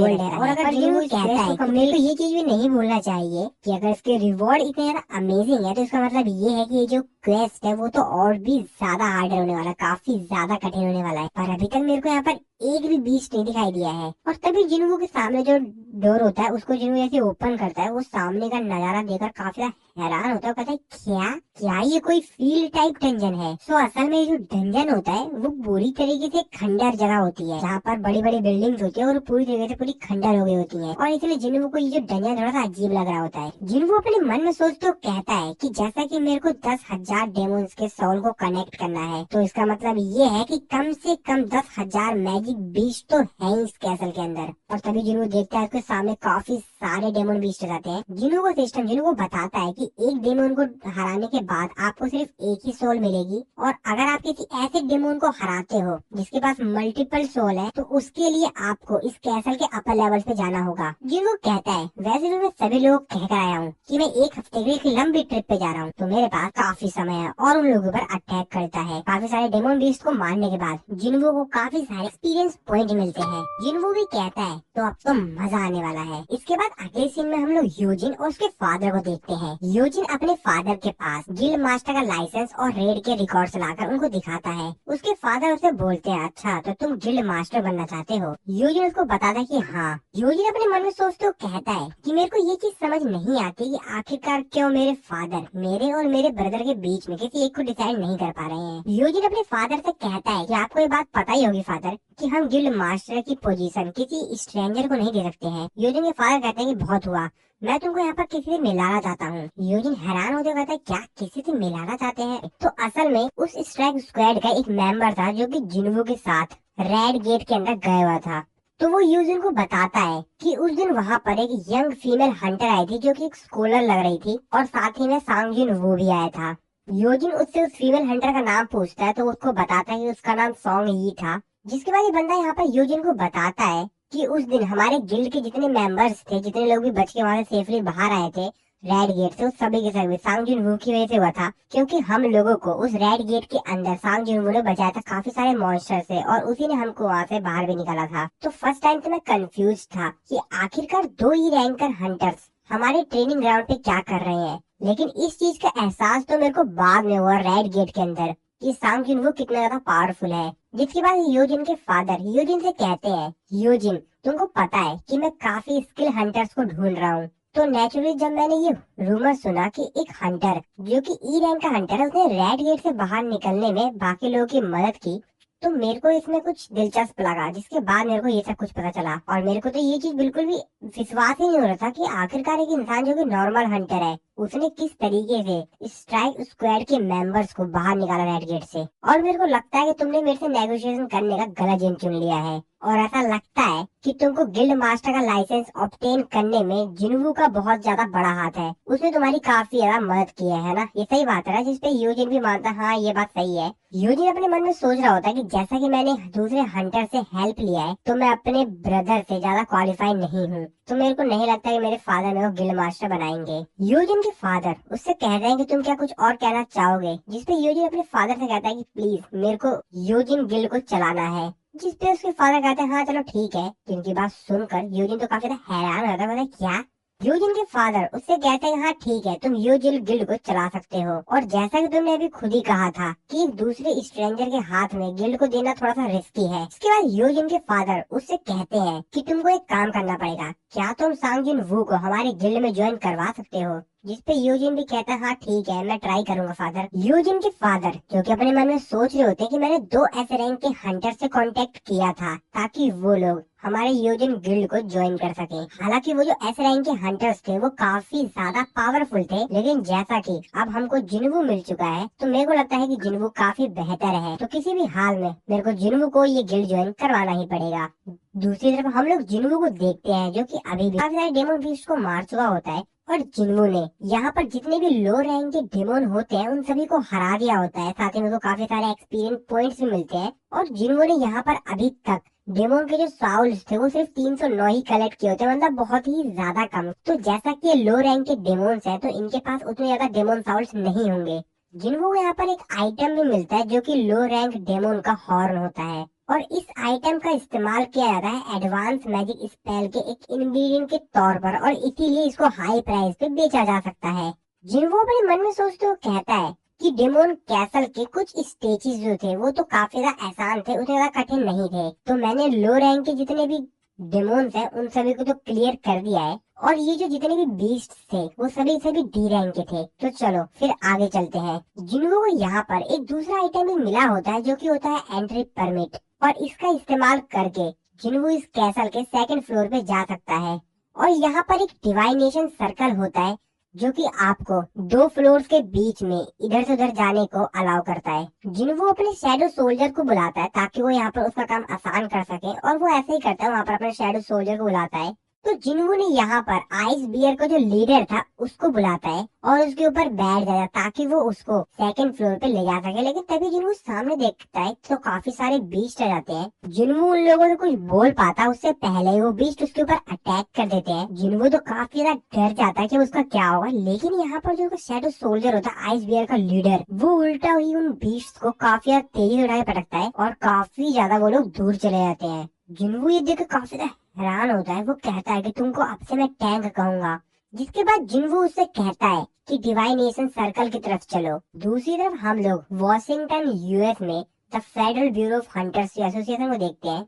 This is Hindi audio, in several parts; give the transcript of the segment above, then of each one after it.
गोल्ड है। और अगर जिन्हों कहता है तो मेरे को ये चीज भी नहीं भूलना चाहिए कि अगर इसके रिवॉर्ड इतने ज्यादा अमेजिंग है तो इसका मतलब ये है कि ये जो क्वेस्ट है वो तो और भी ज्यादा हार्ड होने वाला है, काफी ज्यादा कठिन होने वाला है। पर अभी तक मेरे को यहाँ पर एक भी बीस्ट नहीं दिखाई दिया है। और तभी जिन्हों के सामने जो डोर होता है उसको जिन्हों जैसे ओपन करता है वो सामने का नजारा देखकर काफी हैरान होता है, कहता है क्या क्या ये कोई फील्ड टाइप डंजन है। सो असल में जो डंजन होता है वो पूरी तरीके से खंडर जगह होती है जहाँ पर बड़ी बड़ी बिल्डिंग्स होती है और पूरी तरीके से पूरी खंडर हो गई होती है। और इसलिए जिन्हों को ये जो डंजन थोड़ा सा अजीब लग रहा होता है। जिन्हों अपने मन में सोच तो कहता है कि जैसा कि मेरे को 10,000 डेमोन्स के सोल को कनेक्ट करना है तो इसका मतलब ये है कि कम से कम 10,000 मैजिक बीस्ट तो है इस कैसल के अंदर। और तभी जिन्हों देखता है उसके सामने काफी सारे डेमोन बीस्ट जाते हैं। जिन्हों को सिस्टम जिन्हों को बताता है कि एक डेमोन को हराने के बाद आपको सिर्फ एक ही सोल मिलेगी और अगर आप किसी ऐसे डेमोन को हराते हो जिसके पास मल्टीपल सोल है तो उसके लिए आपको इस कैसल के अपर लेवल पे जाना होगा। जिन्हों कहता है वैसे तो मैं सभी लोग कह कर आया हूँ कि मैं एक हफ्ते के लिए एक लंबी ट्रिप पे जा रहा हूँ तो मेरे पास काफी समय है और उन लोगों पर अटैक करता है। काफी सारे डेमोन बीस्ट को मारने के बाद जिन्हों को काफी सारे एक्सपीरियंस पॉइंट मिलते हैं। जिन्हों भी कहता है तो अब तो मजा आने वाला है। इसके बाद अगले सीन में हम लोग यूजिन और उसके फादर को देखते हैं। यूजिन अपने फादर के पास गिल्ड मास्टर का लाइसेंस और रेड के रिकॉर्ड्स लाकर उनको दिखाता है। उसके फादर उसे बोलते हैं अच्छा तो तुम गिल्ड मास्टर बनना चाहते हो। यूजिन उसको बताता है कि हाँ। यूजिन अपने मन में सोचते हुए कहता है कि मेरे को ये चीज समझ नहीं आती कि आखिरकार क्यों मेरे फादर मेरे और मेरे ब्रदर के बीच में किसी एक को डिसाइड नहीं कर पा रहे हैं। यूजिन अपने फादर से कहता है कि आपको ये बात पता ही होगी फादर कि हम गिल्ड मास्टर की पोजीशन किसी स्ट्रेंजर को नहीं दे सकते हैं। यूजिन के फादर कहते हैं कि बहुत हुआ, मैं तुमको यहाँ पर किसी से मिलाना चाहता हूँ। यूजिन हैरान होते कहता है क्या किसी से मिलाना चाहते हैं। तो असल में उस स्ट्राइक स्क्वाड का एक मेंबर था जो कि जिन्हों के साथ रेड गेट के अंदर गया हुआ था। तो वो यूजिन को बताता है कि उस दिन वहाँ पर एक यंग फीमेल हंटर आई थी जो कि एक स्कॉलर लग रही थी और साथ ही में सांगजिन वो भी आया था। यूजिन उससे उस फीमेल हंटर का नाम पूछता है तो उसको बताता है कि उसका नाम सॉन्ग ही था। जिसके बाद ये बंदा यहाँ पर यूजिन को बताता है कि उस दिन हमारे गिल्ड के जितने मेंबर्स थे, जितने लोग भी बच के वहां से सेफली बाहर आए थे रेड गेट से, उस सभी के सभी सांगजिन वू की वजह से हुआ था। क्योंकि हम लोगों को उस रेड गेट के अंदर सांगजिन वू ने बचाया था काफी सारे मॉन्स्टर से और उसी ने हमको वहां से बाहर भी निकाला था। तो फर्स्ट टाइम तो मैं कंफ्यूज था कि आखिरकार दो ही रैंकर हंटर्स हमारे ट्रेनिंग ग्राउंड पे क्या कर रहे हैं। लेकिन इस चीज का एहसास तो मेरे को बाद में हुआ रेड गेट के अंदर कि सांगजिन वो कितना ज्यादा पावरफुल है। जिसके बाद यूजिन के फादर यूजिन से कहते हैं यूजिन तुमको पता है कि मैं काफी स्किल हंटर्स को ढूंढ रहा हूँ। तो नेचुरली जब मैंने ये रूमर सुना कि एक हंटर जो कि ई रैंक का हंटर है उसने रेड गेट से बाहर निकलने में बाकी लोगों की मदद की तो मेरे को इसमें कुछ दिलचस्प लगा। जिसके बाद मेरे को ये सब कुछ पता चला और मेरे को तो ये चीज बिल्कुल भी विश्वास ही नहीं हो रहा था कि आखिरकार एक इंसान जो कि नॉर्मल हंटर है उसने किस तरीके से स्ट्राइक स्क्वाड के मेंबर्स को बाहर निकाला रेड गेट से। और मेरे को लगता है कि तुमने मेरे से नेगोशिएशन करने का गलत जिन चुन लिया है और ऐसा लगता है कि तुमको गिल्ड मास्टर का लाइसेंस ऑब्टेन करने में जिन्हों का बहुत ज्यादा बड़ा हाथ है। उसने तुम्हारी काफी ज्यादा मदद की है ना। ये सही बात है ना, जिसपे यूजिन भी मानता हाँ ये बात सही है। यूजिन अपने मन में सोच रहा होता है कि जैसा कि मैंने दूसरे हंटर से हेल्प लिया है तो मैं अपने ब्रदर से ज्यादा क्वालिफाई नहीं हूँ। तो मेरे को नहीं लगता कि मेरे फादर मेरे को गिल्ड मास्टर बनाएंगे। यूजिन के फादर उससे कह रहे हैं कि तुम क्या कुछ और कहना चाहोगे। जिसपे यूजिन अपने फादर से कहता है कि प्लीज मेरे को यूजिन गिल्ड को चलाना है। जिसपे उसके फादर कहते हैं हाँ चलो ठीक है। जिनकी बात सुनकर यूजिन तो काफी हैरान हो जाता है, क्या। यूजिन के फादर उससे कहते हैं हाँ ठीक है तुम यूजिन गिल्ड को चला सकते हो। और जैसा कि तुमने अभी खुद ही कहा था कि दूसरे स्ट्रेंजर के हाथ में गिल्ड को देना थोड़ा सा रिस्की है। इसके बाद यूजिन के फादर उससे कहते हैं कि तुमको एक काम करना पड़ेगा, क्या तुम सांगजिन वू को हमारे गिल्ड में ज्वाइन करवा सकते हो। जिसपे यूजिन भी कहता है हाँ ठीक है मैं ट्राई करूंगा फादर। यूजिन के फादर जो कि अपने मन में सोच रहे होते हैं कि मैंने 2 ऐसे रैंक के हंटर से कांटेक्ट किया था ताकि वो लोग हमारे यूजिन गिल्ड को ज्वाइन कर सके। हालांकि वो जो ऐसे रैंक के हंटर्स थे वो काफी ज्यादा पावरफुल थे, लेकिन जैसा कि अब हमको जिन्वू मिल चुका है तो मेरे को लगता है कि जिन्वू काफी बेहतर है। तो किसी भी हाल में मेरे को जिन्वू को ये गिल्ड ज्वाइन करवाना ही पड़ेगा। दूसरी तरफ हम लोग जिन्वू को देखते हैं जो कि अभी भी काफी सारे डेमन बीस्ट को मार चुका होता है और जिन्वू ने यहाँ पर जितने भी लो रैंक के डेमन होते हैं उन सभी को हरा दिया होता है। साथ ही में तो काफी सारे एक्सपीरियंस पॉइंट्स भी मिलते हैं। और जिन्वू ने यहाँ पर अभी तक डेमोन के जो साउल्स थे वो सिर्फ 309 ही कलेक्ट किए होते हैं, मतलब बहुत ही ज्यादा कम। तो जैसा कि ये लो रैंक के डेमोन्स हैं तो इनके पास उतने ज्यादा डेमोन साउल्स नहीं होंगे। जिन्वू को यहाँ पर एक आइटम भी मिलता है जो कि लो रैंक डेमोन का हॉर्न होता है और इस आइटम का इस्तेमाल किया जाता है एडवांस मैजिक स्पेल के एक इंग्रेडिएंट के तौर पर, और इसीलिए इसको हाई प्राइस पे बेचा जा सकता है। जिन्हो अपने मन में सोचते हुए कहता है कि डेमोन कैसल के कुछ स्टेजेस जो थे वो तो काफी ज्यादा आसान थे, उतने ज्यादा कठिन नहीं थे, तो मैंने लो रैंक के जितने भी डेमोन्स हैं उन सभी को तो क्लियर कर दिया है, और ये जो जितने भी बीस्ट थे वो सभी सभी डी रैंक के थे। तो चलो फिर आगे चलते हैं। जिन्हो को यहाँ पर एक दूसरा आइटम भी मिला होता है जो कि होता है एंट्री परमिट, और इसका इस्तेमाल करके जिन्हो इस कैसल के सेकंड फ्लोर पे जा सकता है। और यहाँ पर एक डिवाइनेशन सर्कल होता है जो कि आपको दो फ्लोर्स के बीच में इधर से उधर जाने को अलाउ करता है। जिन्हो अपने शैडो सोल्जर को बुलाता है ताकि वो यहाँ पर उसका काम आसान कर सके, और वो ऐसे ही करता है, वहाँ पर अपने शैडो सोल्जर को बुलाता है। तो जिन्हो ने यहाँ पर आइस बियर का जो लीडर था उसको बुलाता है और उसके ऊपर बैठ जाता है ताकि वो उसको सेकंड फ्लोर पे ले जा सके। लेकिन तभी जिन्हो सामने देखता है तो काफी सारे बीस्ट आ जाते हैं। जिन्हो उन लोगों से कुछ बोल पाता उससे पहले ही वो बीस्ट उसके ऊपर अटैक कर देते हैं। जिन्हो तो काफी ज्यादा डर जाता है कि उसका क्या होगा, लेकिन यहाँ पर जो शैडो सोल्जर होता है आइस बियर का लीडर, वो उल्टा ही उन बीस्ट को काफी ज्यादा तेजी से उड़ा के पटकता है और काफी ज्यादा वो लोग दूर चले जाते हैं। जिन्हो ये देख काफी हैरान होता है। वो कहता है कि तुमको अब से मैं टैंक कहूंगा। जिसके बाद जिन्हो उससे कहता है कि डिवाइनेशन सर्कल की तरफ चलो। दूसरी तरफ हम लोग वॉशिंगटन यूएस में the federal bureau of hunters association को देखते हैं।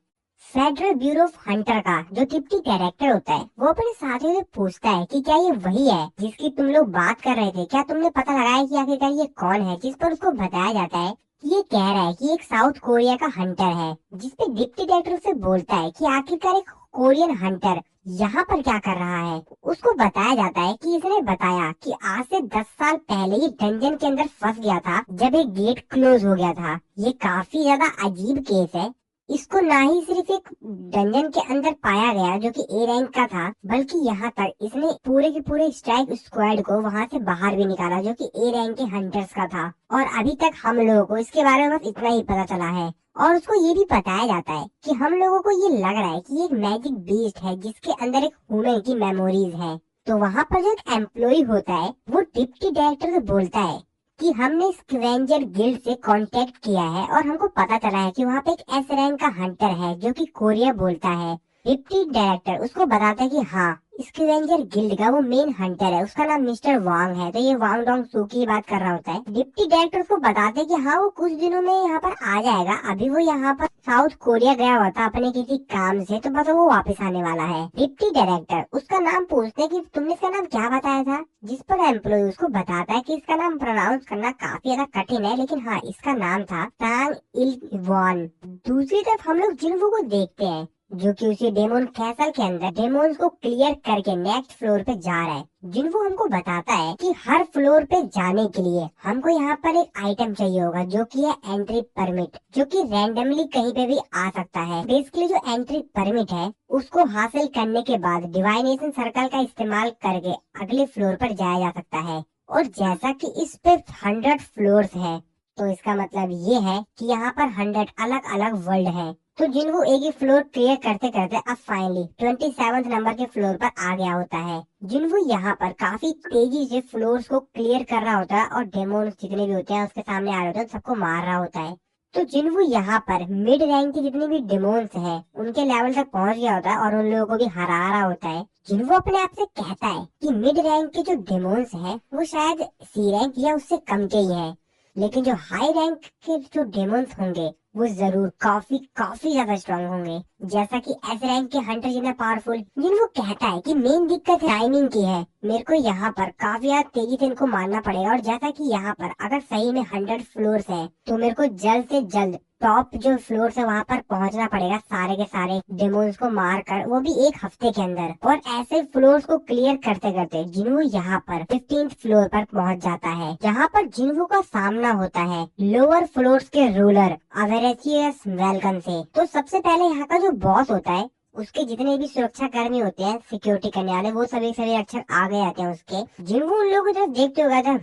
फेडरल ब्यूरो ऑफ हंटर का जो डिप्टी डायरेक्टर होता है वो अपने साथियों से पूछता है कि क्या ये वही है जिसकी तुम लोग बात कर रहे थे, क्या तुमने पता लगाया कि आखिरकार ये कौन है। जिस पर उसको बताया जाता है कि ये कह रहा है कि एक साउथ कोरिया का हंटर है। जिसपे डिप्टी डायरेक्टर से बोलता है कि आखिरकार एक कोरियन हंटर यहाँ पर क्या कर रहा है। उसको बताया जाता है कि इसने बताया कि आज से 10 साल पहले ये डंजन के अंदर फंस गया था जब एक गेट क्लोज हो गया था। ये काफी ज्यादा अजीब केस है। इसको ना ही सिर्फ एक डंजन के अंदर पाया गया जो कि ए रैंक का था, बल्कि यहाँ तक इसने पूरे के पूरे स्ट्राइक स्क्वाड को वहाँ से बाहर भी निकाला जो कि ए रैंक के हंटर्स का था। और अभी तक हम लोगों को इसके बारे में बस इतना ही पता चला है। और उसको ये भी बताया जाता है कि हम लोगों को ये लग रहा है कि ये एक मैजिक बीस्ट है जिसके अंदर एक ह्यूमन की मेमोरीज है। तो वहाँ पर जो एक एम्प्लॉय होता है वो डिप्टी डायरेक्टर से बोलता है कि हमने स्कैवेंजर गिल्ड से कांटेक्ट किया है और हमको पता चला है कि वहाँ पे एक एस रैंक का हंटर है जो कि कोरिया बोलता है। डिप्टी डायरेक्टर उसको बताता है कि हाँ, स्कैवेंजर गिल्ड का वो मेन हंटर है, उसका नाम मिस्टर वांग है। तो ये वांग डोंग सू की बात कर रहा होता है। डिप्टी डायरेक्टर उसको बताते हैं कि हाँ वो कुछ दिनों में यहाँ पर आ जाएगा। अभी वो यहाँ पर साउथ कोरिया गया हुआ था अपने किसी काम से, तो बस वो वापस आने वाला है। डिप्टी डायरेक्टर उसका नाम पूछते हैं कि तुमने इसका नाम क्या बताया था। जिस पर एम्प्लॉय उसको बताता है कि इसका नाम प्रोनाउंस करना काफी ज्यादा कठिन है, लेकिन हाँ इसका नाम था तांग इल वॉन। दूसरी तरफ हम लोग जिन्हो को देखते हैं जो कि उसी डेमोन कैसल के अंदर डेमोन्स को क्लियर करके नेक्स्ट फ्लोर पे जा रहा है। जिन्हो हमको बताता है कि हर फ्लोर पे जाने के लिए हमको यहाँ पर एक आइटम चाहिए होगा जो कि है एंट्री परमिट, जो कि रैंडमली कहीं पे भी आ सकता है। बेसिकली जो एंट्री परमिट है उसको हासिल करने के बाद डिवाइनेशन सर्कल का इस्तेमाल करके अगले फ्लोर पर जाया जा सकता है। और जैसा कि इस पे 100 फ्लोर्स है, तो इसका मतलब ये है कि यहाँ पर 100 अलग अलग वर्ल्ड है। तो जिन्हो एक ही फ्लोर क्लियर करते करते अब फाइनली 27 नंबर के फ्लोर पर आ गया होता है। जिन्हो यहाँ पर काफी तेजी से फ्लोर्स को क्लियर कर रहा होता है और डेमोन्स जितने भी होते हैं उसके सामने आ रहे होते हैं, सबको मार रहा होता है। तो जिन्हो यहाँ पर मिड रैंक के जितने भी डेमोन्स हैं उनके लेवल तक पहुंच गया होता है और उन लोगों को भी हरा रहा होता है। जिन्हो अपने आप से कहता है कि मिड रैंक के जो डेमोन्स हैं वो शायद सी रैंक या उससे कम के ही हैं, लेकिन जो हाई रैंक के जो डेमोन्स होंगे वो जरूर काफी काफी ज्यादा स्ट्रांग होंगे, जैसा कि एस रैंक के हंटर जितना पावरफुल। जिन्हो कहता है कि मेन दिक्कत टाइमिंग की है, मेरे को यहाँ पर काफी ज्यादा तेजी से इनको मारना पड़ेगा। और जैसा कि यहाँ पर अगर सही में 100 फ्लोर्स है तो मेरे को जल्द से जल्द टॉप जो फ्लोर है वहाँ पर पहुँचना पड़ेगा सारे के सारे डेमोन्स को मार कर, वो भी एक हफ्ते के अंदर। और ऐसे फ्लोर्स को क्लियर करते करते जिन्हो यहाँ पर 15th फ्लोर पर पहुँच जाता है, जहाँ पर जिन्हो का सामना होता है लोअर फ्लोर्स के रूलर अवेरेचियस वेलकम से। तो सबसे पहले यहाँ का जो बॉस होता है उसके जितने भी सुरक्षा कर्मी होते हैं, सिक्योरिटी करने वाले, वो सभी सभी रक्षक आगे आते हैं उसके। जिन्हों उन लोगों को जब देखते हुए था,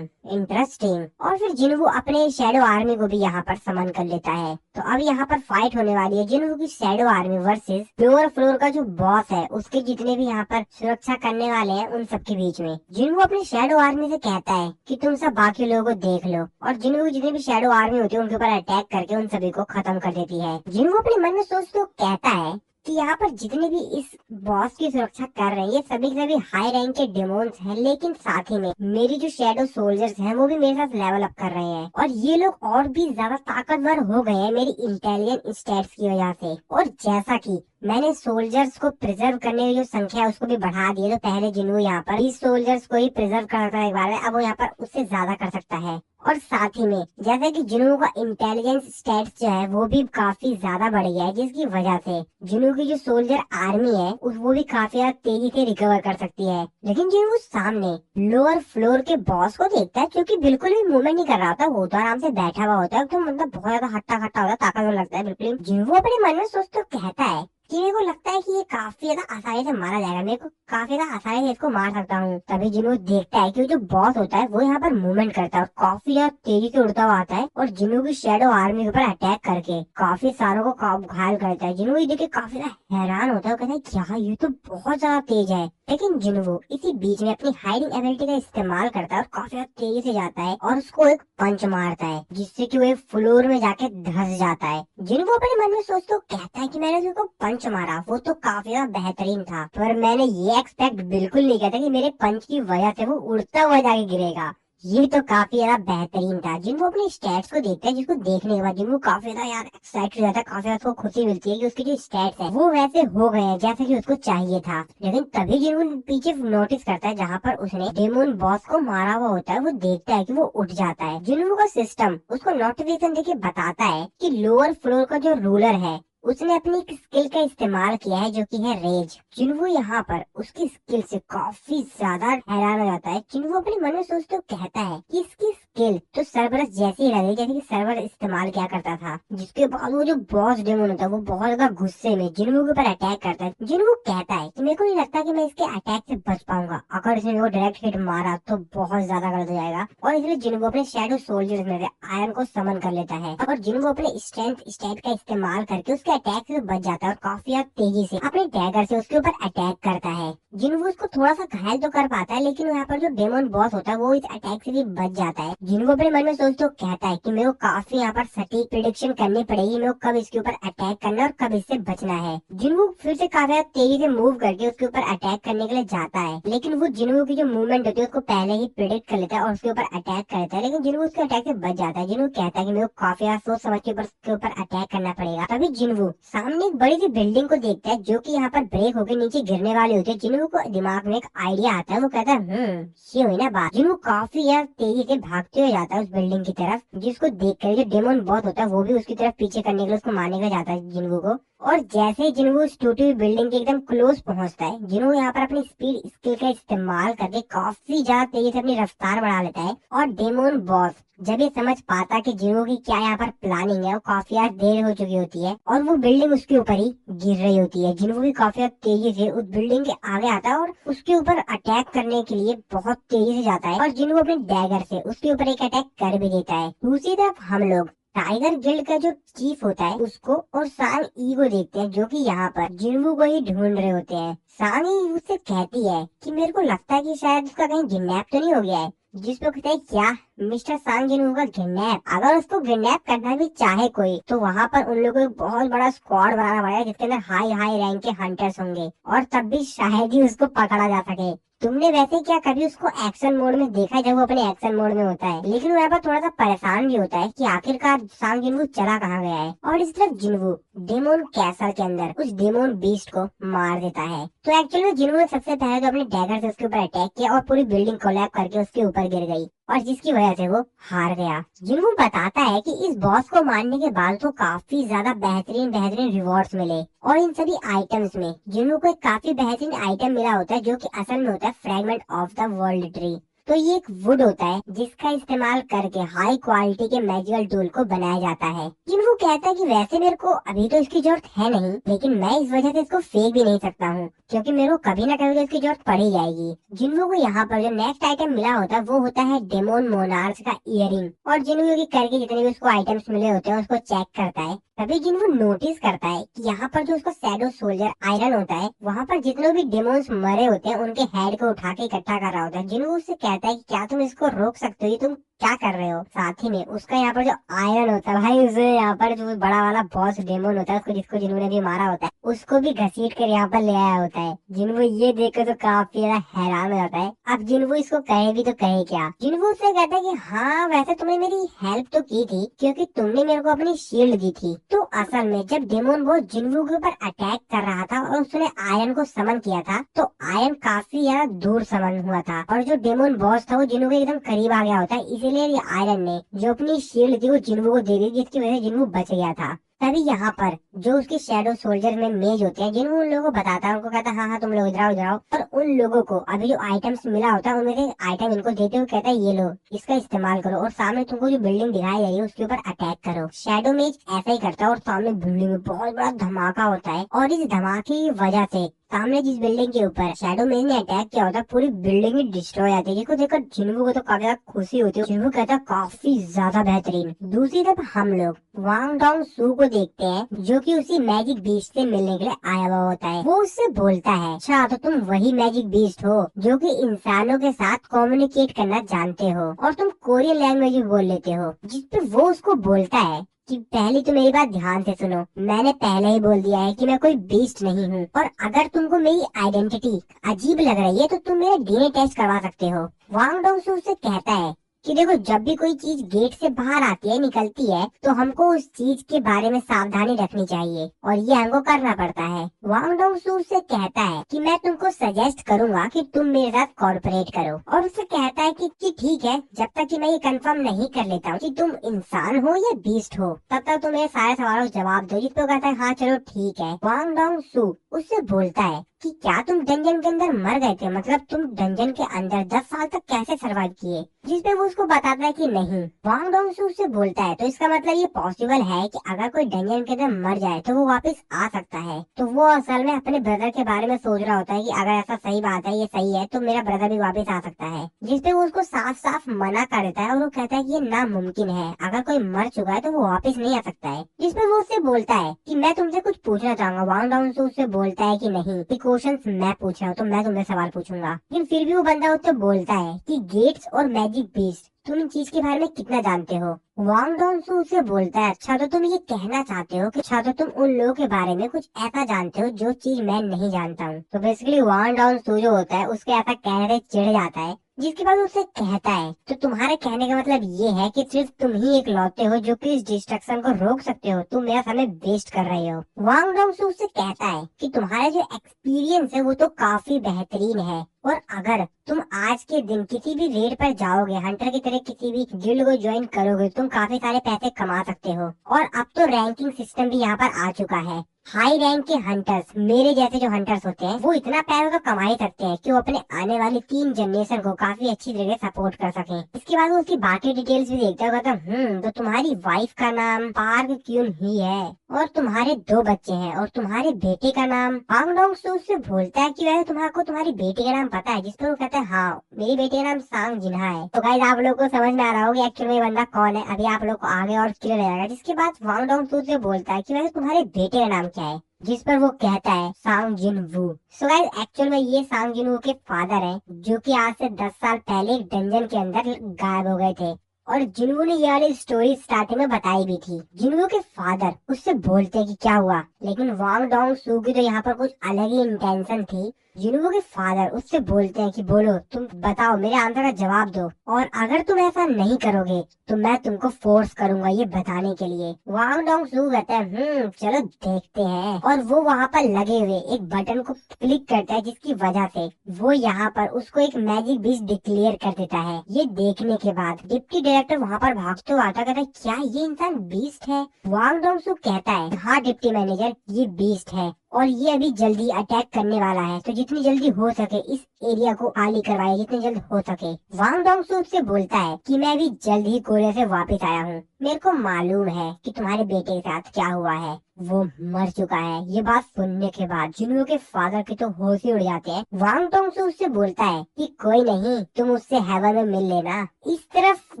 इंटरेस्टिंग। और फिर जिन्हों अपने शैडो आर्मी को भी यहाँ पर समन कर लेता है। तो अब यहाँ पर फाइट होने वाली है जिन्हों की shadow army versus lower floor का जो बॉस है, उसके जितने भी यहाँ पर सुरक्षा करने वाले हैं उन सबके बीच में। जिन्हों अपनी शैडो आर्मी से कहता है कि तुम सब बाकी लोगों को देख लो, और जिन्हों की जितनी भी शैडो आर्मी होती है उनके ऊपर अटैक करके उन सभी को खत्म कर देती है। जिन्हों अपने मन में सोचते हुए कहता है कि यहाँ पर जितने भी इस बॉस की सुरक्षा कर रहे हैं ये सभी के सभी हाई रैंक के डेमोन्स हैं, लेकिन साथ ही में मेरी जो शैडो सोल्जर्स हैं वो भी मेरे साथ लेवल अप कर रहे हैं, और ये लोग और भी ज्यादा ताकतवर हो गए हैं मेरी इंटेलिजेंस स्टैट्स की वजह से। और जैसा कि मैंने सोल्जर्स को प्रिजर्व करने की जो संख्या है उसको भी बढ़ा दी है, तो पहले जिन्हों यहाँ पर 20 सोल्जर्स को ही प्रिजर्व करता है एक बार में, अब वो यहाँ पर उससे ज्यादा कर सकता है। और साथ ही में जैसे कि जिन्हों का इंटेलिजेंस स्टैट्स जो है वो भी काफी ज्यादा बढ़ गया है, जिसकी वजह से जिन्हों की जो सोल्जर आर्मी है वो भी काफी ज्यादा तेजी से रिकवर कर सकती है। लेकिन जिन्हों सामने लोअर फ्लोर के बॉस को देखता है, क्योंकि बिल्कुल भी मूवमेंट नहीं कर रहा होता, वो तो आराम से बैठा हुआ होता है, तो मतलब बहुत ज्यादा हट्टा खट्टा होता है, ताकतवर लगता है बिल्कुल। जिन्हों अपने मन में सोचते कहता है कि मेरे को लगता है कि ये काफी ज्यादा आसानी से मारा जाएगा, मेरे को काफी ज्यादा आसानी से इसको मार सकता हूँ। तभी जिन्हों देखता है कि जो बॉस होता है वो यहाँ पर मूवमेंट करता है और काफी ज्यादा तेजी से उड़ता हुआ आता है, और जिन्हों की शैडो आर्मी के ऊपर अटैक करके काफी सारों को घायल करता है। जिन्हों देख के काफी ज्यादा हैरान होता है, कहता है क्या ये तो बहुत ज्यादा तेज है। लेकिन जिन्हों इसी बीच में अपनी हाइडिंग एबिलिटी का इस्तेमाल करता है और काफी ज्यादा तेजी से जाता है और उसको एक पंच मारता है, जिससे कि वो एक फ्लोर में जाके धंस जाता है। जिन्हों अपने मन में सोचते कहता है कि मैंने उसको पंच मारा वो तो काफी ज्यादा बेहतरीन था, पर मैंने ये एक्सपेक्ट बिल्कुल नहीं किया था कि मेरे पंच की वजह से वो उड़ता हुआ जाके गिरेगा। ये तो काफी ज्यादा बेहतरीन था। जिनको अपने स्टैट्स को देखते हैं, जिसको देखने के बाद जिनको काफी ज्यादा यार एक्साइट हो जाता है, काफी ज्यादा उसको खुशी मिलती है कि उसके जो स्टैट्स है वो वैसे हो गए हैं जैसे कि उसको चाहिए था। लेकिन तभी जिनको पीछे नोटिस करता है जहाँ पर उसने डेमोन बॉस को मारा हुआ होता है, वो देखता है कि वो उठ जाता है। जिनको का सिस्टम उसको नोटिफिकेशन देके बताता है कि लोअर फ्लोर का जो रूलर है उसने अपनी एक स्किल का इस्तेमाल किया है जो कि है रेज। जिन्हों यहाँ पर उसकी स्किल से काफी ज्यादा हैरान हो जाता है। जिन्हों अपने मन में सोचते कहता है कि इसकी स्किल तो सरबरस जैसी ही लगी जैसे कि सरबर इस्तेमाल किया करता था, जिसके बाद वो जो बॉस डेमोन होता है वो बहुत ज्यादा गुस्से में जिन्हों के ऊपर अटैक करता है। जिन्हों कहता है कि मेरे को नहीं लगता कि मैं इसके अटैक से बच पाऊंगा, अगर इसने वो डायरेक्ट हिट मारा तो बहुत ज्यादा गलत हो जाएगा, और इसलिए जिन्हों अपने शैडो सोल्जर्स में से आयरन को समन कर लेता है और जिन्हों अपने स्ट्रेंथ स्टैट का इस्तेमाल करके उसके अटैक से बच जाता है और काफी तेजी से अपने डैगर से उसके ऊपर अटैक करता है। जिन्हों उसको थोड़ा सा घायल तो कर पाता है, लेकिन यहाँ पर जो डेमोन बॉस होता है वो इस अटैक से भी बच जाता है। जिन्हों अपने मन में सोचते कहता है कि मेरे को काफी यहाँ पर सटीक प्रिडिक्शन करनी पड़ेगी, मेरे को कब इसके ऊपर अटैक करना और कब इससे बचना है। जिन्हों फिर से काफी तेजी से मूव करके उसके ऊपर अटैक करने के लिए जाता है, लेकिन वो जिन्हों की जो मूवमेंट होती है उसको पहले ही प्रिडिक्ट कर लेता है और उसके ऊपर अटैक करता है, लेकिन जिन्हों उसके अटैक से बच जाता है। जिन्हों कहता है कि मेरे को काफी सोच समझ के ऊपर अटैक करना पड़ेगा। तभी जिन्हों सामने एक बड़ी सी बिल्डिंग को देखता है जो कि यहाँ पर ब्रेक होकर नीचे गिरने वाली होती है। जिन्हों को दिमाग में एक आइडिया आता है, वो कहता है ये हुई ना बात। जिन्हों काफी यार तेजी से भागते हुए जाता है उस बिल्डिंग की तरफ, जिसको देख कर जो डेमोन बॉस होता है वो भी उसकी तरफ पीछे करने के लिए उसको मारने के लिए जाता है जिन्हों को। और जैसे ही जिन्हों उस टूटी हुई बिल्डिंग के एकदम क्लोज पहुंचता है, जिन्हों यहाँ पर अपनी स्पीड स्किल का इस्तेमाल करके काफी ज्यादा तेजी से अपनी रफ्तार बढ़ा लेता है, और डेमोन बॉस जब ये समझ पाता कि जिन्हों की क्या यहाँ पर प्लानिंग है, वो काफी यार देर हो चुकी होती है और वो बिल्डिंग उसके ऊपर ही गिर रही होती है। जिन्हों भी काफी तेजी से उस बिल्डिंग के आगे आता है और उसके ऊपर अटैक करने के लिए बहुत तेजी से जाता है, और जिन्हों अपने डैगर से उसके ऊपर एक अटैक कर भी देता है। दूसरी तरफ हम लोग टाइगर गिल्ड का जो चीफ होता है उसको और सांग ई को देखते हैं, जो कि यहाँ पर जिन्हों को ही ढूंढ रहे होते हैं। सांग ई उससे कहती है कि मेरे को लगता है कि शायद उसका कहीं किडनैप तो नहीं हो गया है, जिस पे कहते हैं क्या मिस्टर सांग जिन्हों का किडनैप, अगर उसको किडनैप करना भी चाहे कोई तो वहाँ पर उन लोगों को एक बहुत बड़ा स्क्वाड बनाना पड़ेगा जिसके अंदर हाई हाई रैंक के हंटर्स होंगे, और तब भी शायद ही उसको पकड़ा जा सके। तुमने वैसे क्या कभी उसको एक्शन मोड में देखा है जब वो अपने एक्शन मोड में होता है, लेकिन वो यहाँ पर थोड़ा सा परेशान भी होता है कि आखिरकार सांग जिन्हों चला कहाँ गया है। और इस तरफ जिन्हों डेमोन कैसल के अंदर उस डेमोन बीस्ट को मार देता है। तो एक्चुअली जिन्हों ने सबसे पहले तो अपने डैगर से उसके ऊपर अटैक किया और पूरी बिल्डिंग कोलैप करके उसके ऊपर गिर गई, और जिसकी वजह से वो हार गया। जिन्हों बताता है कि इस बॉस को मारने के बाद तो काफी ज्यादा बेहतरीन बेहतरीन रिवॉर्ड्स मिले, और इन सभी आइटम्स में जिन्हों को एक काफी बेहतरीन आइटम मिला होता है जो कि असल में होता है fragment of the world tree. तो ये एक वुड होता है जिसका इस्तेमाल करके हाई क्वालिटी के मैजिकल टूल को बनाया जाता है। जिन्वू कहता है कि वैसे मेरे को अभी तो इसकी जरूरत है नहीं, लेकिन मैं इस वजह से इसको फेंक भी नहीं सकता हूँ, क्योंकि मेरे को कभी ना कभी तो इसकी जरूरत पड़ ही जाएगी। जिन्वू को यहाँ पर जो नेक्स्ट आइटम मिला होता है वो होता है डेमोन मोनार्च का इयरिंग। और जिन्वू की करके जितने भी उसको आइटम्स मिले होते हैं उसको चेक करता है। तभी जिन्वू नोटिस करता है कि यहाँ पर जो उसका शैडो सोल्जर आयरन होता है वहाँ पर जितने भी डेमोन्स मरे होते हैं उनके हेड को उठा के इकट्ठा कर रहा होता है। जिन्वू उससे कहता है कि क्या तुम इसको रोक सकते हो, ये तुम क्या कर रहे हो। साथ ही में उसका यहाँ पर जो आयरन होता है भाई, उसे यहाँ पर जो बड़ा वाला बॉस डेमोन होता है उसको जिसको जिन्वू ने भी मारा होता है उसको भी घसीट कर यहाँ पर ले आया होता है। जिन्वू ये देखकर तो काफी ज्यादा हैरान हो जाता है। अब जिन्वू इसको कहे भी तो कहे क्या। जिन्वू उससे कहता है कि हाँ वैसे तुमने मेरी हेल्प तो की थी क्योंकि तुमने मेरे को अपनी शील्ड दी थी। तो असल में जब डेमोन बॉस जिन्वू के ऊपर अटैक कर रहा था और उसने आयरन को समन किया था तो आयरन काफी ज्यादा दूर समन हुआ था और जो डेमोन बॉस था वो जिन्वू के एकदम करीब आ गया होता है। इसीलिए ये आयरन ने जो अपनी शील्ड थी वो जिन्वू को दे दी, जिसकी वजह से जिन्वू बच गया था। तभी यहाँ पर जो उसके शैडो सोल्जर में मेज होते हैं जिन्होंने उन लोगों को बताता है, उनको कहता है हाँ तुम लोग इधर आओ इधर आओ। और उन लोगों को अभी जो आइटम्स मिला होता है उनमें से आइटम इनको देते हुए कहता है ये लो इसका इस्तेमाल करो और सामने तुमको जो बिल्डिंग दिखाई जा रही है उसके ऊपर अटैक करो। शैडो मेज ऐसा ही करता है और सामने बिल्डिंग में बहुत बड़ा धमाका होता है और इस धमाके की वजह से सामने जिस बिल्डिंग के ऊपर शैडो मेज ने अटैक किया होता है पूरी बिल्डिंग ही डिस्ट्रॉय आती है, जिसको देखकर जिन्वू को तो काफी ज्यादा खुशी होती है। जिन्वू कहता है काफी ज्यादा बेहतरीन। दूसरी तरफ हम लोग वांग डोंग सू को देखते हैं जो कि उसी मैजिक बीस्ट से मिलने के लिए आया हुआ होता है। वो उससे बोलता है अच्छा तो तुम वही मैजिक बीस्ट हो जो कि इंसानों के साथ कम्युनिकेट करना जानते हो और तुम कोरियन लैंग्वेज भी बोल लेते हो। जिसपे वो उसको बोलता है कि पहले तो मेरी बात ध्यान से सुनो, मैंने पहले ही बोल दिया है कि मैं कोई बीस्ट नहीं हूँ और अगर तुमको मेरी आइडेंटिटी अजीब लग रही है तो तुम मेरा डीएनए टेस्ट करवा सकते हो। वांग डोंग सू से कहता है कि देखो जब भी कोई चीज गेट से बाहर आती है निकलती है तो हमको उस चीज के बारे में सावधानी रखनी चाहिए और ये हमको करना पड़ता है। वांग डोंग सू से कहता है कि मैं तुमको सजेस्ट करूंगा कि तुम मेरे साथ कॉर्पोरेट करो और उससे कहता है कि ठीक है जब तक कि मैं ये कंफर्म नहीं कर लेता हूँ कि तुम इंसान हो या बीस्ट हो तब तक तुम मेरे सारे सवालों का जवाब दो। जिसपे कहता है हाँ चलो ठीक है। वांग डोंग सू उससे बोलता है कि क्या तुम डंजन के अंदर मर गए थे, मतलब तुम डंजन के अंदर 10 साल तक कैसे सरवाइव किए। जिसपे वो उसको बताता है कि नहीं। वांग डोंग सू से बोलता है तो इसका मतलब ये पॉसिबल है कि अगर कोई डंजन के अंदर मर जाए तो वो वापस आ सकता है। तो वो असल में अपने ब्रदर के बारे में सोच रहा होता है कि अगर ऐसा सही बात है ये सही है तो मेरा ब्रदर भी वापस आ सकता है। जिसपे वो उसको साफ साफ मना कर देता है और वो कहता है कि ये नामुमकिन है, अगर कोई मर चुका है तो वो वापस नहीं आ सकता है। जिसपे वो उससे बोलता है कि मैं तुमसे कुछ पूछना चाहूंगा। वांग डोंग सू उससे बोलता है कि नहीं, क्वेश्चंस मैं पूछ रहा हूँ तो मैं तुम्हें सवाल पूछूंगा। लेकिन फिर भी वो बंदा उससे बोलता है कि गेट्स और मैजिक बीस्ट तुम इन चीज के बारे में कितना जानते हो। वांग डोंग सू से बोलता है अच्छा तो तुम ये कहना चाहते हो कि अच्छा तो तुम उन लोगों के बारे में कुछ ऐसा जानते हो जो चीज मैं नहीं जानता हूँ। तो बेसिकली वांग डोंग सू जो होता है उसके ऐसा कहने से चिढ़ जाता है। जिसके बाद उससे कहता है तो तुम्हारे कहने का मतलब ये है कि सिर्फ तुम ही एक लौटे हो जो कि इस डिस्ट्रक्शन को रोक सकते हो, तुम मेरा समय वेस्ट कर रहे हो। वांग डोंग सू उससे कहता है कि तुम्हारा जो एक्सपीरियंस है वो तो काफी बेहतरीन है और अगर तुम आज के दिन किसी भी रेड पर जाओगे, हंटर की तरह किसी भी गिल्ड को ज्वाइन करोगे, तुम काफी सारे पैसे कमा सकते हो। और अब तो रैंकिंग सिस्टम भी यहाँ पर आ चुका है। हाई रैंक के हंटर्स, मेरे जैसे जो हंटर्स होते हैं, वो इतना पैसा तो कमा ही सकते हैं कि वो अपने आने वाली 3 जनरेशन को काफी अच्छी तरह सपोर्ट कर सकें। इसके बाद वो उसकी बाकी डिटेल्स भी देखता होगा तो तुम्हारी वाइफ का नाम पार्क क्यून ही है और तुम्हारे 2 बच्चे हैं और तुम्हारे बेटे का नाम। वांग डोंग सू से बोलता है कि वैसे तुम्हारे को तुम्हारी बेटी का नाम पता है। जिस पर वो कहता है हाँ मेरी बेटी का नाम सांग जिन्हा है। तो गाइस आप लोग को समझ में आ रहा होगा एक्चुअल में ये बंदा कौन है। अभी आप लोग को आगे और क्लियर हो जाएगा। जिसके बाद वांग डोंग सू से बोलता है कि वैसे तुम्हारे बेटे का नाम क्या है। जिस पर वो कहता है सांग जिन वू। सो गाइस एक्चुअल में ये सांग जिन वू के फादर हैं जो कि आज से 10 साल पहले एक डंजन के अंदर गायब हो गए थे और जिन्वू ने ये वाली स्टोरी स्टार्टिंग में बताई भी थी। जिन्वू के फादर उससे बोलते हैं कि क्या हुआ, लेकिन वांग डोंग सू की तो यहाँ पर कुछ अलग ही इंटेंशन थी। जिन्वू के फादर उससे बोलते हैं कि बोलो तुम बताओ, मेरे आंसर का जवाब दो और अगर तुम ऐसा नहीं करोगे तो मैं तुमको फोर्स करूंगा ये बताने के लिए। वांग डोंग सू कहता है चलो देखते हैं और वो वहाँ पर लगे हुए एक बटन को क्लिक करता है जिसकी वजह से वो यहाँ पर उसको एक मैजिक बीस्ट डिक्लेयर कर देता है। ये देखने के बाद डिप्टी डायरेक्टर वहाँ पर भागते हुए आता, कहता है क्या ये इंसान बीस्ट है? वांग डोंगसू कहता है हाँ डिप्टी मैनेजर, ये बीस्ट है और ये अभी जल्दी अटैक करने वाला है, तो जितनी जल्दी हो सके इस एरिया को खाली करवाए, जितनी जल्द हो सके। वांग डोंगसू से बोलता है कि मैं अभी जल्द ही कोरिया से वापस आया हूँ, मेरे को मालूम है कि तुम्हारे बेटे के साथ क्या हुआ है, वो मर चुका है। ये बात सुनने के बाद जिन्हों के फादर के तो होश ही उड़ जाते हैं। वांग डोंगसू उससे बोलता है कि कोई नहीं, तुम उससे हेवन में मिल लेना। इस तरफ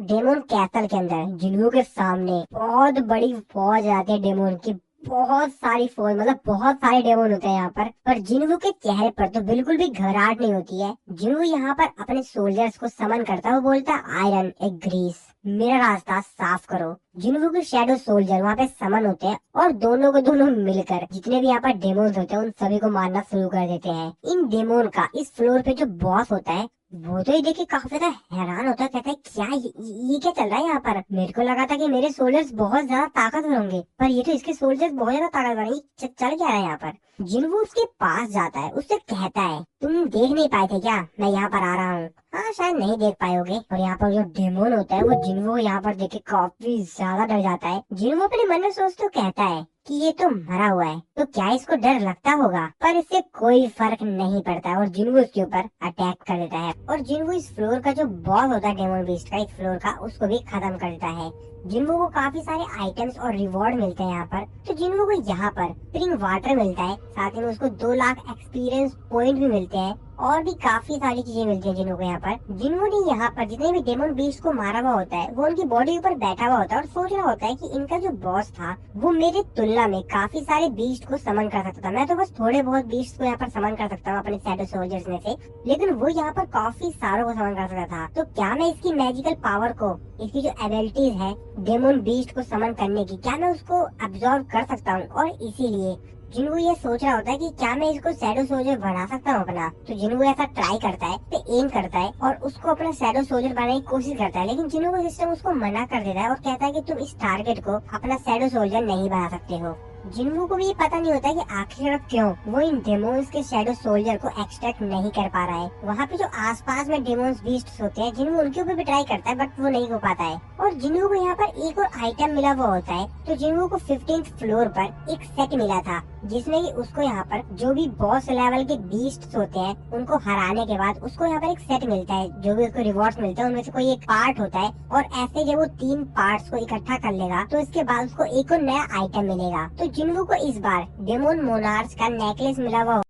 डेमोन कैसल के अंदर जिन्हों के सामने बहुत बड़ी फौज आती है डेमोन की, बहुत सारी फौज, मतलब बहुत सारे डेमोन होते हैं यहाँ पर जिन्हू के चेहरे पर तो बिल्कुल भी घबराहट नहीं होती है। जिन्हू यहाँ पर अपने सोल्जर्स को समन करता है, वो बोलता है आयरन एक ग्रीस, मेरा रास्ता साफ करो। जिन्हू के शैडो सोल्जर वहाँ पे समन होते हैं और दोनों को दोनों मिलकर जितने भी यहाँ पर डेमोन्स होते हैं उन सभी को मारना शुरू कर देते हैं। इन डेमोन का इस फ्लोर पे जो बॉस होता है वो तो ये देखिए काफी ज्यादा हैरान होता है, कहता है क्या ये क्या चल रहा है यहाँ पर? मेरे को लगा था कि मेरे सोल्जर्स बहुत ज्यादा ताकतवर होंगे, पर ये तो इसके सोल्जर्स बहुत ज्यादा ताकतवर हैं। चल क्या रहा है यहाँ पर? जिन्हू उसके पास जाता है, उससे कहता है तुम देख नहीं पाए थे क्या मैं यहाँ पर आ रहा हूँ? हाँ शायद नहीं देख पाए होगे। और यहाँ पर जो डेमोन होता है वो जिन्हू यहाँ पर देख के काफी ज्यादा डर जाता है। जिन्हू अपने मन में सोचते कहता है कि ये तो मरा हुआ है, तो क्या इसको डर लगता होगा? पर इससे कोई फर्क नहीं पड़ता है और जिन्हू उसके ऊपर अटैक कर देता है। और जिन्हू इस फ्लोर का जो बॉस होता है डेमोन बीस्ट का, इस फ्लोर का, उसको भी खत्म कर देता है। जिन्हू को काफी सारे आइटम्स और रिवॉर्ड मिलते हैं यहाँ पर। तो जिन्हू को यहाँ पर स्प्रिंग वाटर मिलता है, साथ ही में उसको 2 लाख एक्सपीरियंस पॉइंट भी मिलते हैं और भी काफी सारी चीजें मिलती है जिन्हों को यहाँ पर। जिन्हों ने यहाँ पर जितने भी डेमन बीस्ट को मारा हुआ होता है वो उनकी बॉडी ऊपर बैठा हुआ होता है और सोच रहा होता है कि इनका जो बॉस था वो मेरे तुलना में काफी सारे बीस्ट को समन कर सकता था, मैं तो बस थोड़े बहुत बीस्ट को यहाँ पर समन कर सकता हूँ अपने शैडो सोल्जर्स में से, लेकिन वो यहाँ पर काफी सारों को समन कर सकता था। तो क्या मैं इसकी मैजिकल पावर को, इसकी जो एबिलिटीज है डेमन बीस्ट को समन करने की, क्या मैं उसको अब्सॉर्ब कर सकता हूँ? और इसीलिए जिन्हू ये सोच रहा होता है कि क्या मैं इसको शैडो सोल्जर बना सकता हूँ अपना। तो जिन्हू ऐसा ट्राई करता है, पे एम करता है और उसको अपना शैडो सोल्जर बनाने की कोशिश करता है, लेकिन जिन्हू का सिस्टम उसको मना कर देता है और कहता है कि तुम इस टारगेट को अपना शैडो सोल्जर नहीं बना सकते हो। जिन्हू को भी ये पता नहीं होता कि आखिर क्यों वो इन डेमोन्स के शैडो सोल्जर को एक्सट्रैक्ट नहीं कर पा रहा है। वहाँ पे जो आसपास में डेमोन्स बीस्ट्स होते हैं जिन्हू उनके ऊपर भी ट्राई करता है बट वो नहीं हो पाता है। और जिन्हू को यहाँ पर एक और आइटम मिला हुआ होता है। तो जिन्हू को 15th फ्लोर पर एक सेट मिला था जिसमें कि उसको यहाँ पर जो भी बॉस लेवल के बीस्ट्स होते हैं उनको हराने के बाद उसको यहाँ पर एक सेट मिलता है, जो भी उसको रिवॉर्ड्स मिलते हैं उनमें से कोई एक पार्ट होता है और ऐसे जब वो 3 पार्ट्स को इकट्ठा कर लेगा तो इसके बाद उसको एक और नया आइटम मिलेगा। तो जिन्हू को इस बार डेमोन मोनार्च का नेकलेस मिला हुआ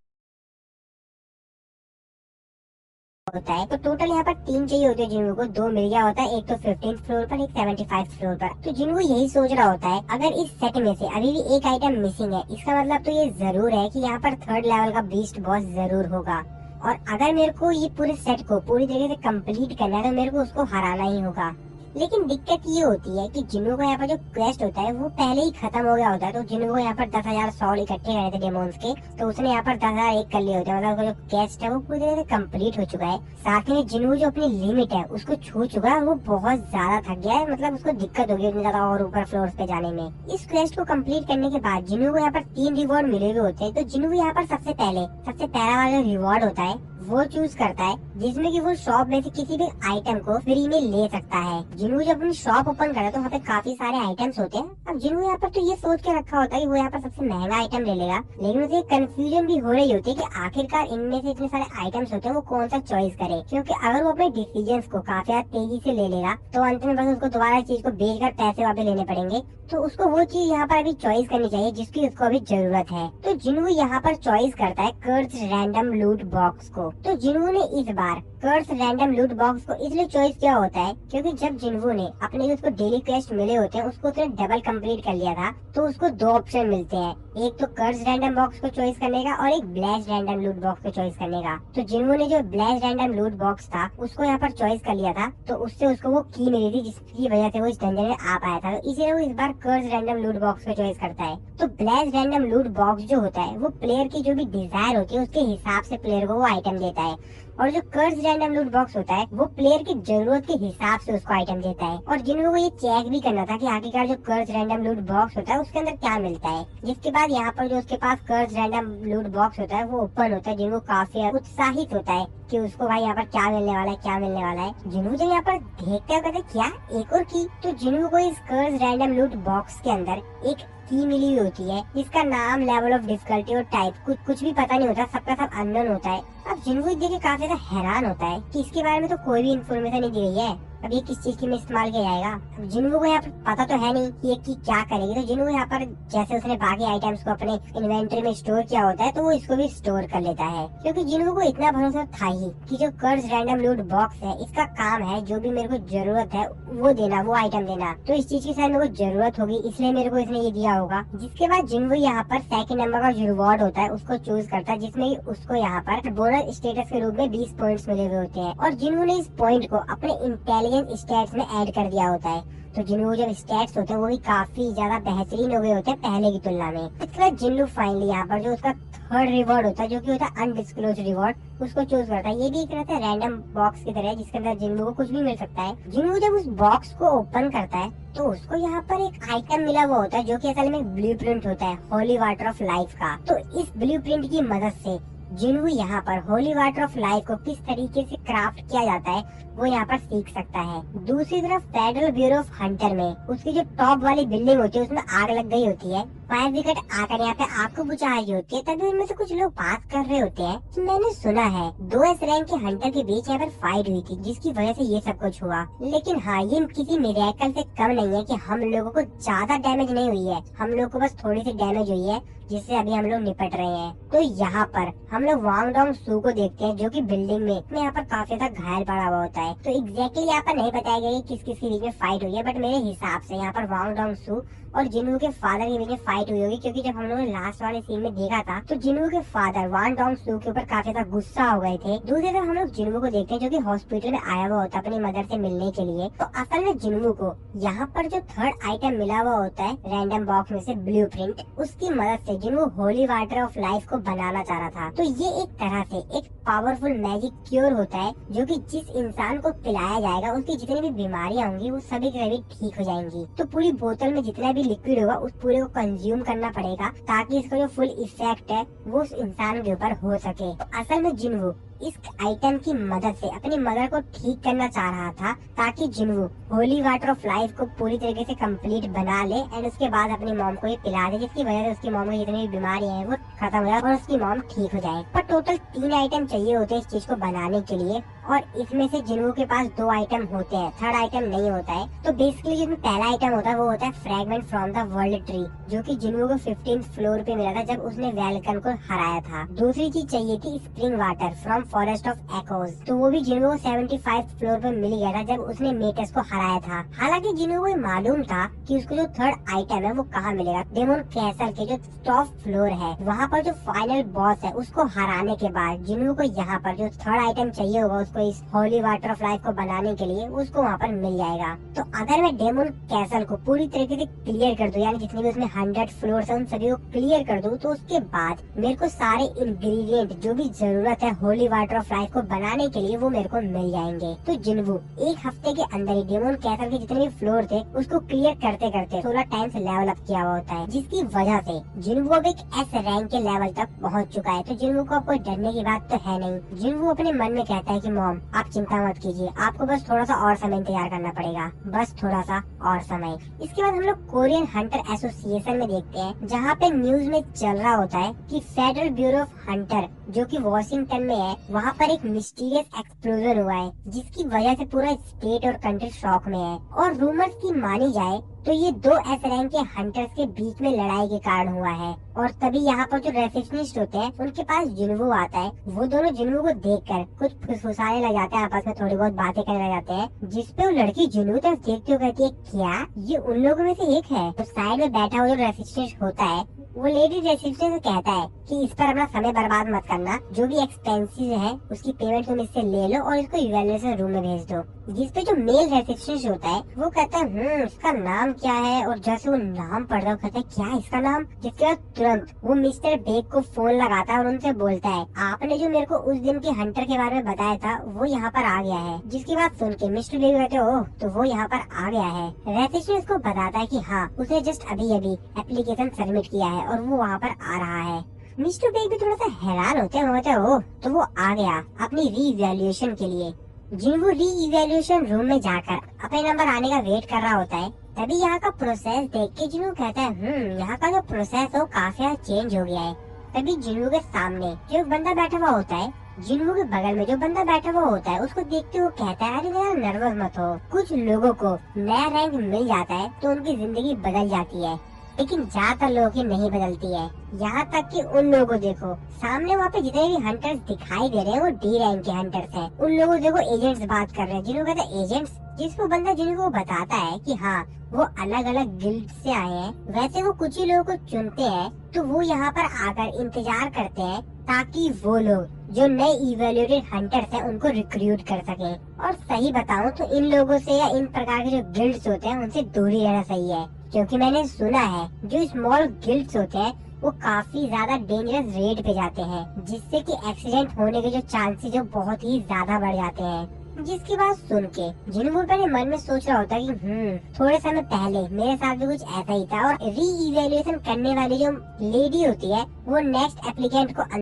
होता है। तो टोटल यहाँ पर 3 चाहिए होते हैं जिन्हू को, 2 मिल गया होता है, एक तो 15th फ्लोर पर, एक 75th फ्लोर पर। तो जिन्हू यही सोच रहा होता है अगर इस सेट में से अभी भी एक आइटम मिसिंग है, इसका मतलब तो ये जरूर है कि यहाँ पर 3rd लेवल का बीस्ट बॉस जरूर होगा और अगर मेरे को ये पूरे सेट को पूरी तरीके से कंप्लीट करना है तो मेरे को उसको हराना ही होगा। लेकिन दिक्कत ये होती है कि जिन्हों का यहाँ पर जो क्वेस्ट होता है वो पहले ही खत्म हो गया होता है। तो जिन्हों को यहाँ पर 10,000 सॉल इकट्ठे करे थे डेमोन्स के, तो उसने यहाँ पर 10,001 कर लिए होते हैं, मतलब जो क्वेस्ट है वो पूरी तरह से कंप्लीट हो चुका है। साथ ही जिन्हों जो अपनी लिमिट है उसको छू चुका है, वो बहुत ज्यादा थक गया है, मतलब उसको दिक्कत होगी उतनी ज्यादा और ऊपर फ्लोर पे जाने में। इस क्वेस्ट को कम्प्लीट करने के बाद जिन्हों को यहाँ पर 3 रिवॉर्ड मिले हुए होते हैं। तो जिन्हों यहाँ पर सबसे पहला वाला रिवॉर्ड होता है वो चूज करता है जिसमें कि वो शॉप में से किसी भी आइटम को फ्री में ले सकता है। जिन्हों जब अपनी शॉप ओपन करता है तो वहाँ पे काफी सारे आइटम्स होते हैं। अब जिन्हों यहाँ पर तो ये सोच के रखा होता है कि वो यहाँ पर सबसे महंगा आइटम ले लेगा, लेकिन उसे कंफ्यूजन भी हो रही होती है कि आखिरकार इनमें से इतने सारे आइटम्स होते हैं वो कौन सा चॉइस करे, क्योंकि अगर वो अपने डिसीजंस को काफी ज्यादा तेजी से ले लेगा तो अंत में बस उसको दोबारा चीज को बेचकर पैसे वापस लेने पड़ेंगे। तो उसको वो चीज यहाँ पर अभी चॉइस करनी चाहिए जिसकी उसको अभी जरूरत है। तो जिन्हों यहाँ पर चॉइस करता है कर्स रैंडम लूट बॉक्स को। तो जिन्हों ने इस बार कर्स रैंडम लूट बॉक्स को इसलिए चॉइस किया होता है क्योंकि जब जिन्हों ने अपने उसको डेली क्वेस्ट मिले होते हैं उसको उसने डबल कंप्लीट कर लिया था, तो उसको 2 ऑप्शन मिलते हैं, एक तो कर्स रैंडम बॉक्स को चॉइस करने का और एक ब्लेस रैंडम लूट बॉक्स को चॉइस करने का। तो जिन्हों ने जो ब्लेस रैंडम लूट बॉक्स था उसको यहाँ पर चॉइस कर लिया था, तो उससे उसको वो की मिली थी जिसकी वजह से वो इस डंजन में आ पाया था। तो इसीलिए वो इस बार कर्स रैंडम लूट बॉक्स को चॉइस करता है। तो ब्लेस रैंडम लूट बॉक्स जो होता है वो प्लेयर की जो भी डिजायर होती है उसके हिसाब से प्लेयर को वो आइटम देता है, और जो कर्स रैंडम लूट बॉक्स होता है वो प्लेयर की जरूरत के हिसाब से उसको आइटम देता है। और जिन्हों को ये चेक भी करना था कि आखिरकार जो कर्स रैंडम लूट बॉक्स होता है उसके अंदर क्या मिलता है, जिसके बाद यहाँ पर जो उसके पास कर्स रैंडम लूट बॉक्स होता है वो ओपन होता है। जिनको काफी उत्साहित होता है कि उसको भाई यहाँ पर क्या मिलने वाला है, क्या मिलने वाला है। जिन्हों जब यहाँ पर देखते हैं कहते क्या एक और की, तो जिन्हों को इस कर्स रैंडम लूट बॉक्स के अंदर एक की मिली हुई होती है जिसका नाम, लेवल ऑफ डिफिकल्टी और टाइप कुछ भी पता नहीं होता, सबका सब अननोन होता है। अब जिनको देख के काफी ज्यादा हैरान होता है कि इसके बारे में तो कोई भी इन्फॉर्मेशन नहीं दी गई है, अब ये किस चीज की में इस्तेमाल किया जाएगा। अब जिनको को यहाँ पर पता तो है नहीं कि ये की क्या करेगी, तो जिनको यहाँ पर जैसे उसने बाकी आइटम्स को अपने इन्वेंटरी में स्टोर किया होता है तो वो इसको भी स्टोर कर लेता है, क्योंकि जिनको को इतना भरोसा था ही कि जो कर्ज रैंडम लूट बॉक्स है इसका काम है जो भी मेरे को जरूरत है वो देना, वो आइटम देना, तो इस चीज की शायद मेरे को जरूरत होगी इसलिए मेरे को इसने ये दिया होगा। जिसके बाद जिनको यहाँ पर सेकंड नंबर का जो रिवॉर्ड होता है उसको चूज करता है, जिसमें उसको यहाँ पर बोनस स्टेटस के रूप में 20 पॉइंट्स मिले हुए होते हैं, और जिन्होंने इस पॉइंट को अपने इंटेलिजेंस स्टैट्स में ऐड कर दिया होता है। तो जिन्हों जब स्टैट्स होते हैं वो भी काफी ज्यादा बेहतरीन हो गए होते हैं पहले की तुलना में। इसके बाद जिन्नू फाइनली यहाँ पर जो उसका थर्ड रिवॉर्ड होता है जो कि होता है अनडिस्क्लोज रिवॉर्ड, उसको चूज करता है। ये भी एक रहता है रैंडम बॉक्स की तरह जिसके अंदर जिन्नू को कुछ भी मिल सकता है। जिन्नू जब उस बॉक्स को ओपन करता है तो उसको यहाँ पर एक आइटम मिला हुआ होता है जो कि असल में ब्लूप्रिंट होता है होली वाटर ऑफ लाइफ का। तो इस ब्लूप्रिंट की मदद से जिन्हों यहाँ पर होली वाटर ऑफ लाइफ को किस तरीके से क्राफ्ट किया जाता है वो यहाँ पर सीख सकता है। दूसरी तरफ फेडरल ब्यूरो ऑफ हंटर में उसकी जो टॉप वाली बिल्डिंग होती है उसमें आग लग गई होती है। फायर ब्रिगेड आकर यहाँ पे आग को बुझा रही होती है, तभी उनमें से कुछ लोग बात कर रहे होते हैं कि मैंने सुना है 2S रैंक के हंटर के बीच यहाँ पर फाइट हुई थी जिसकी वजह से ये सब कुछ हुआ, लेकिन हाँ ये किसी मिरेकल से कम नहीं है कि हम लोगों को ज्यादा डैमेज नहीं हुई है, हम लोग को बस थोड़ी सी डैमेज हुई है जिससे अभी हम लोग निपट रहे हैं। तो यहाँ पर हम लोग वांग डोंग सू को देखते हैं जो कि बिल्डिंग में यहाँ पर काफी ज्यादा घायल पड़ा हुआ होता है। तो एग्जैक्टली यहाँ पर नहीं बताया गया किस किस के बीच में फाइट हुई है, बट मेरे हिसाब से यहाँ पर वांग डोंग सू और जिन्नू के फादर के बीच में फाइट हुई होगी, क्योंकि जब हम लोगों ने लास्ट वाले सीन में देखा था तो जिन्नू के फादर वान डोंग सू के ऊपर काफी ज्यादा गुस्सा हो गए थे। दूसरी तरफ हम लोग जिन्नू को देखते हैं जो कि हॉस्पिटल में आया हुआ होता है अपनी मदर से मिलने के लिए। तो असल में जिन्नू को यहाँ पर जो थर्ड आइटम मिला हुआ होता है रैंडम बॉक्स में से ब्लूप्रिंट, उसकी मदद से Jinnu holy water of life को बनाना चाह रहा था। तो ये एक तरह से एक पावरफुल मैजिक क्योर होता है जो कि जिस इंसान को पिलाया जाएगा उसकी जितनी भी बीमारियां होंगी वो सभी की सभी ठीक हो जाएंगी। तो पूरी बोतल में जितना भी लिक्विड होगा उस पूरे को कंज्यूम करना पड़ेगा ताकि इसका जो फुल इफेक्ट है वो उस इंसान के ऊपर हो सके। तो असल में जिन्नू इस आइटम की मदद से अपनी मदर को ठीक करना चाह रहा था ताकि Jinnu holy water of life को पूरी तरीके से कंप्लीट बना ले एंड उसके बाद अपनी मॉम को ये पिला दे, जिसकी वजह से उसकी मॉम की जितनी भी बीमारियां हैं वो खत्म हो जाए और उसकी मॉम ठीक हो जाए। पर टोटल 3 आइटम चाहिए होते हैं इस चीज को बनाने के लिए, और इसमें से जिन्नू के पास 2 आइटम होते हैं, थर्ड आइटम नहीं होता है। तो बेसिकली जिसमें पहला आइटम होता है वो होता है fragment from the world tree, जो कि जिन्नू को 15th फ्लोर पे मिला था जब उसने वेलकन को हराया था। दूसरी चीज चाहिए थी spring water from forest of echoes, तो वो भी जिन्नू को 75th फ्लोर पे मिल गया था जब उसने मेटस को हराया था। हालांकि जिन्नू को मालूम था कि उसको जो थर्ड आइटम है वो कहाँ मिलेगा, डेमन कैसल के जो टॉप फ्लोर है वहाँ पर जो फाइनल बॉस है उसको हराने के बाद जिन्नू को यहाँ पर जो थर्ड आइटम चाहिए होगा उसको इस होली वाटर ऑफ लाइफ को बनाने के लिए उसको वहाँ पर मिल जाएगा। तो अगर मैं डेमन कैसल को पूरी तरीके से क्लियर कर दूं, यानी जितने भी उसमें 100 फ्लोर है उन सभी को क्लियर कर दूं, तो उसके बाद मेरे को सारे इंग्रेडिएंट जो भी जरूरत है होली वाटर ऑफ लाइफ को बनाने के लिए वो मेरे को मिल जाएंगे। तो जिन्नू 1 हफ्ते के अंदर ही डेमन कैसल के जितने भी फ्लोर थे उसको क्लियर करते करते 16 टाइम्स लेवल अप किया हुआ होता है, जिसकी वजह से जिन्नू अब एक S रैंक के लेवल तक पहुँच चुका है। तो जिन्नू को अब कोई डरने की बात तो है नहीं। जिन्नू अपने मन में कहता है कि मॉम आप चिंता मत कीजिए, आपको बस थोड़ा सा और समय इंतजार करना पड़ेगा, बस थोड़ा सा और समय। इसके बाद हम लोग कोरियन हंटर एसोसिएशन में देखते हैं जहाँ पे न्यूज में चल रहा होता है कि फेडरल ब्यूरो ऑफ हंटर जो कि वॉशिंगटन में है वहाँ पर एक मिस्टीरियस एक्सप्लोजन हुआ है जिसकी वजह से पूरा स्टेट और कंट्री शॉक में है। और रूमर्स की मानी जाए तो ये 2 S रैंक के हंटर्स के बीच में लड़ाई के कारण हुआ है, और तभी यहाँ पर जो रेसेप्शनिस्ट होते हैं उनके पास जिन्नू आता है। वो दोनों जिन्नू को देखकर कुछ फुसफुसाने लग जाते हैं, आपस में थोड़ी बहुत बातें करने लग जाते हैं, जिसपे वो लड़की जिन्नू तरफ देखते हुए कहती है क्या ये उन लोगों में से एक है। तो साइड में बैठा हुआ जो रेसेप्शनिस्ट होता है वो लेडी रेसेप्शनिस्ट से कहता है कि इस पर अपना समय बर्बाद मत करना, जो भी एक्सपेंसिव है उसकी पेमेंट तुम इससे ले लो और इसको इवैल्यूएशन रूम में भेज दो। जिसपे जो मेल रिसेप्शनिस्ट होता है वो कहता है इसका नाम क्या है, और जैसे वो नाम पढ़ रहा है कहता है क्या इसका नाम। जिसके बाद तुरंत वो मिस्टर बेग को फोन लगाता है और उनसे बोलता है आपने जो मेरे को उस दिन के हंटर के बारे में बताया था वो यहाँ पर आ गया है। जिसकी बात सुन के मिस्टर बेग कहते हो तो वो यहाँ पर आ गया है। रेसेप्शनिस्ट को बताता है कि हाँ उसने जस्ट अभी अभी एप्लीकेशन सबमिट किया है और वो वहाँ पर आ रहा है। मिस्टर बेग भी थोड़ा सा हैरान होते हैं ओह तो वो आ गया अपनी री इवैल्यूएशन के लिए। जिन्वो री इवैल्यूएशन रूम में जाकर अपने नंबर आने का वेट कर रहा होता है। तभी यहाँ का प्रोसेस देख के जिन्वो कहता है यहाँ का जो प्रोसेस है वो काफी चेंज हो गया है। तभी जिन्वो के सामने जो एक बंदा बैठा हुआ होता है, जिन्वो के बगल में जो बंदा बैठा हुआ होता है उसको देखते हुए कहता है अरे यार नर्वस मत हो, कुछ लोगों को नया रैंक मिल जाता है तो उनकी जिंदगी बदल जाती है, लेकिन ज्यादातर लोगों की नहीं बदलती है। यहाँ तक कि उन लोगों को देखो सामने वहाँ पे जितने भी हंटर्स दिखाई दे रहे हैं वो डी रैंक के हंटर्स हैं। उन लोगों देखो एजेंट्स बात कर रहे हैं, जिन्होंने कहते हैं एजेंट्स, जिसको बंदा जिनको बताता है कि हाँ वो अलग अलग गिल्ड से आए हैं। वैसे वो कुछ ही लोगों को चुनते हैं तो वो यहाँ पर आकर इंतजार करते हैं ताकि वो लोग जो नए इवेल्यूएटेड हंटर्स हैं उनको रिक्रूट कर सके। और सही बताऊं तो इन लोगों से या इन प्रकार के जो गिल्ड्स होते हैं उनसे दूरी रहना सही है, क्योंकि मैंने सुना है जो स्मॉल गिल्ड्स होते हैं वो काफी ज्यादा डेंजरस रेट पे जाते हैं, जिससे कि एक्सीडेंट होने के जो चांसेस जो बहुत ही ज्यादा बढ़ जाते हैं। जिसकी बात सुन के जिन्वो अपने मन में सोच रहा होता है कि थोड़े समय पहले मेरे साथ भी कुछ ऐसा ही था। और री इवेल्युएशन करने वाली जो लेडी होती है वो नेक्स्ट एप्लीकेंट को